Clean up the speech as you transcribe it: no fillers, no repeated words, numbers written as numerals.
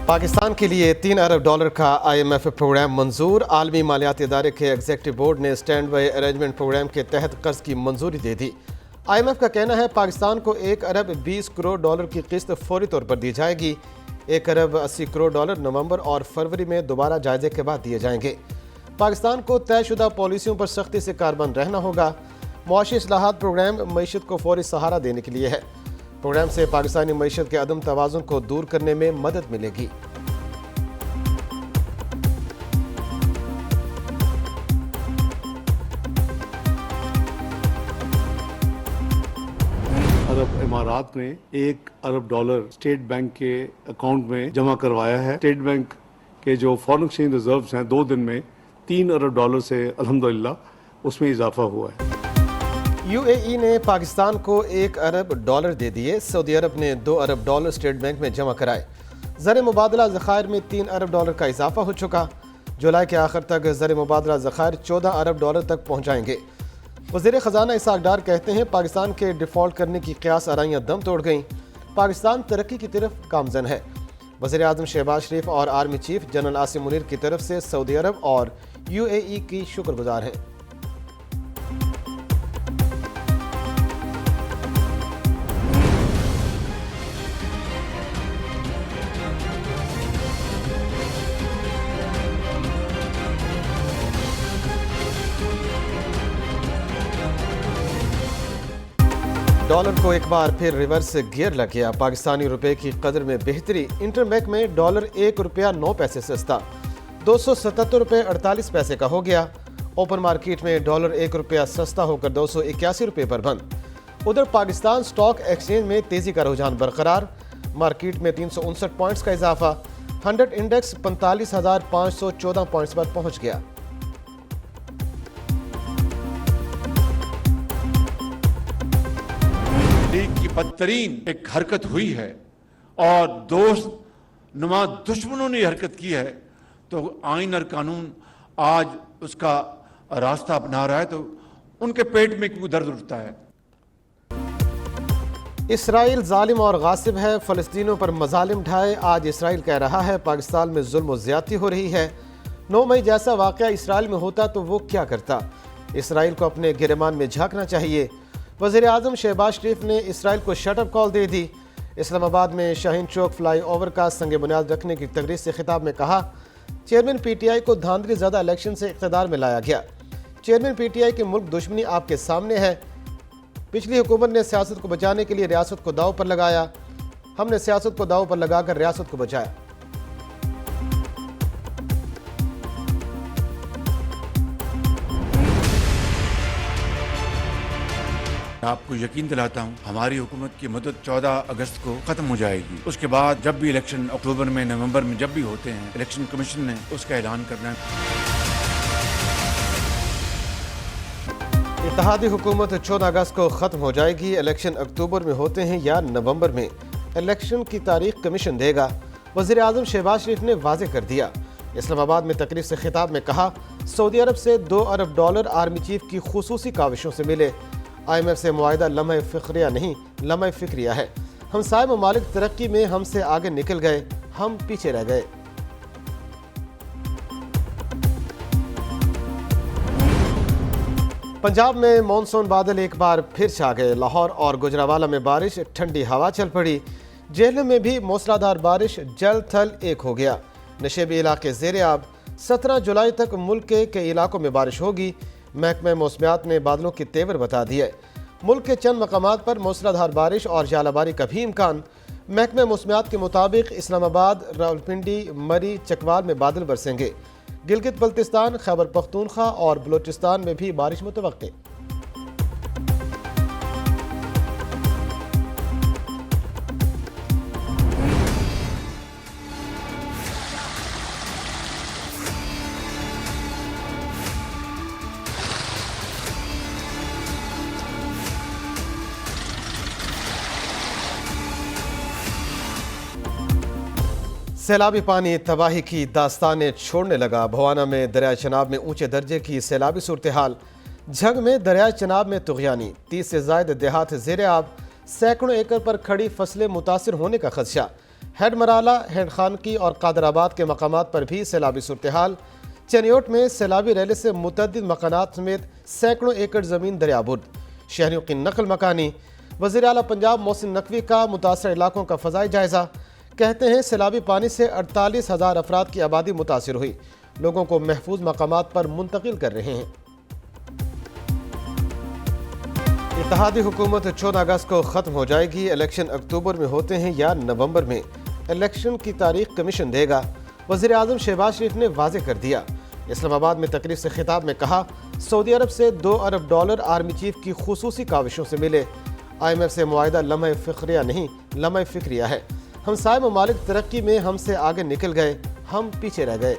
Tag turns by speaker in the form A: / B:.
A: पाकिस्तान के लिए $3 अरब का IMF प्रोग्राम मंजूर। आलमी मालियाती इदारे के एग्जीक्यूटिव बोर्ड ने स्टैंड बाई अरेंजमेंट प्रोग्राम के तहत कर्ज की मंजूरी दे दी। IMF का कहना है पाकिस्तान को $1 अरब 20 करोड़ की किस्त फौरी तौर पर दी जाएगी। $1 अरब 80 करोड़ नवंबर और फरवरी में दोबारा जायजे के बाद दिए जाएंगे। पाकिस्तान को तयशुदा पॉलिसियों पर सख्ती से कारबंद रहना होगा। मुआशी इस्लाहात प्रोग्राम मईशत को फौरी सहारा देने के लिए है। प्रोग्राम से पाकिस्तानी मईशत के अदम तवाज़ुन को दूर करने में मदद मिलेगी।
B: अरब इमारात ने $1 अरब स्टेट बैंक के अकाउंट में जमा करवाया है। स्टेट बैंक के जो फॉरेन एक्सचेंज रिजर्व्स हैं 2 दिन में $3 अरब से अल्हम्दुलिल्लाह उसमें इजाफा हुआ है।
A: UAE ने पाकिस्तान को $1 अरब दे दिए। सऊदी अरब ने $2 अरब स्टेट बैंक में जमा कराए। ज़र मुबादला ज़खायर में $3 अरब का इजाफा हो चुका। जुलाई के आखिर तक ज़र मुबादला ज़खायर $14 अरब तक पहुँच जाएंगे। वज़ीर ख़जाना इसहाक डार कहते हैं पाकिस्तान के डिफ़ॉल्ट करने की क़यास आराइयाँ दम तोड़ गईं। पाकिस्तान तरक्की की तरफ गामज़न है। वज़ीर आज़म शहबाज शरीफ और army chief general Asim Munir की तरफ से सऊदी अरब और UAE की शुक्रगुजार हैं। डॉलर को एक बार फिर रिवर्स गियर लग गया। पाकिस्तानी रुपए की कदर में बेहतरी। इंटरबैंक में डॉलर $1.09 सस्ता $277.48 का हो गया। ओपन मार्केट में डॉलर $1 सस्ता होकर $281 पर बंद। उधर पाकिस्तान स्टॉक एक्सचेंज में तेजी का रुझान बरकरार। मार्केट में 359 पॉइंट्स का इजाफा। 100 इंडेक्स 45,514 पॉइंट्स पर पहुंच गया।
C: की बदतरीन एक हरकत हुई है और दोस्त नुमा दुश्मनों ने हरकत की है तो आइन और कानून आज उसका रास्ता अपना रहा है तो उनके पेट में क्यों दर्द उठता है।
A: इसराइल जालिम और गासिब है, फ़लस्तीनियों पर मजालिम ढाए। आज इसराइल कह रहा है पाकिस्तान में जुल्म और ज़्यादती हो रही है। 9 मई जैसा वाक़या इसराइल में होता तो वो क्या करता। इसराइल को अपने गिरमान में झांकना चाहिए। वज़ीर आज़म शहबाज शरीफ ने इसराइल को शटअप कॉल दे दी। इस्लामाबाद में शाहीन चौक फ्लाई ओवर का संग बुनियाद रखने की तकरीर से खिताब में कहा चेयरमैन PTI को धांधली ज़्यादा इलेक्शन से इक़्तिदार में लाया गया। चेयरमैन PTI की मुल्क दुश्मनी आपके सामने है। पिछली हुकूमत ने सियासत को बचाने के लिए रियासत को दाव पर लगाया। हमने सियासत को दाव पर लगाकर रियासत को बचाया।
C: आपको यकीन दिलाता हूँ हमारी हुकूमत की मदद 14 अगस्त को खत्म हो जाएगी। उसके बाद जब भी इलेक्शन अक्टूबर में नवंबर में जब भी होते हैं इलेक्शन कमीशन ने उसका ऐलान करना है।
A: इत्तेहादी हुकूमत 14 अगस्त को खत्म हो जाएगी। इलेक्शन अक्टूबर में होते हैं या नवंबर में, इलेक्शन की तारीख कमीशन देगा। वज़ीर आज़म शहबाज शरीफ ने वाज़ेह कर दिया। इस्लामाबाद में तकरीर से खिताब में कहा सऊदी अरब से $2 अरब आर्मी चीफ की खुसूसी काविशों से मिले। IMF से मुआहिदा लम्हा फ़िक्रिया नहीं लम्हा फ़िक्रिया है। हमसाये ममालिक तरक्की में हमसे आगे निकल गए, हम पीछे रह गए। पंजाब में मॉनसून बादल एक बार फिर छा गए। लाहौर और गुजरावाला में बारिश, ठंडी हवा चल पड़ी। जेहलम में भी मूसलाधार बारिश, जल थल एक हो गया। नशेबी इलाके ज़ेर आब। 17 जुलाई तक मुल्क के कई इलाकों में बारिश होगी। महकमे मौसमियात ने बादलों के तेवर बता दिए। मुल्क के चंद मकामात पर मूसलाधार बारिश और जालाबारी का भी इम्कान। महकमे मौसमियात के मुताबिक इस्लामाबाद, रावलपिंडी, मरी, चकवाल में बादल बरसेंगे। गिलगित बल्तिस्तान, खैबर पख्तूनख्वा और बलोचिस्तान में भी बारिश मुतवक्के। सैलाबी पानी तबाही की दास्तानें छोड़ने लगा। भवाना में दरिया चनाब में ऊंचे दर्जे की सैलाबी सूरत हाल। झंग में दरिया चनाब में तुग़यानी। 30 से ज़ायद देहात ज़ेर आब। सैकड़ों एकड़ पर खड़ी फसलें मुतासिर होने का खदशा। ہیڈ مرالہ، ہیڈ خانقی اور قادر آباد کے مقامات پر بھی سیلابی صورتحال۔ چنیوٹ میں سیلابی ریلے سے متعدد مکانات سمیت سینکڑوں ایکڑ زمین دریابرد، شہریوں کی نقل مکانی۔ وزیر اعلیٰ پنجاب محسن نقوی کا متاثرہ علاقوں کا فضائی جائزہ، کہتے ہیں سیلابی پانی سے 48,000 افراد کی آبادی متاثر ہوئی، لوگوں کو محفوظ مقامات پر منتقل کر رہے ہیں۔ اتحادی حکومت 14 اگست کو ختم ہو جائے گی، الیکشن اکتوبر میں ہوتے ہیں یا نومبر میں، الیکشن کی تاریخ کمیشن دے گا، وزیر اعظم شہباز شریف نے واضح کر دیا۔ اسلام آباد میں تقریب سے خطاب میں کہا، سعودی عرب سے $2 ارب آرمی چیف کی خصوصی کاوشوں سے ملے، IMF سے معاہدہ لمحہ فخریہ نہیں، لمحہ فکریہ ہے، ہمسائے ممالک ترقی میں ہم سے آگے نکل گئے، ہم پیچھے رہ گئے۔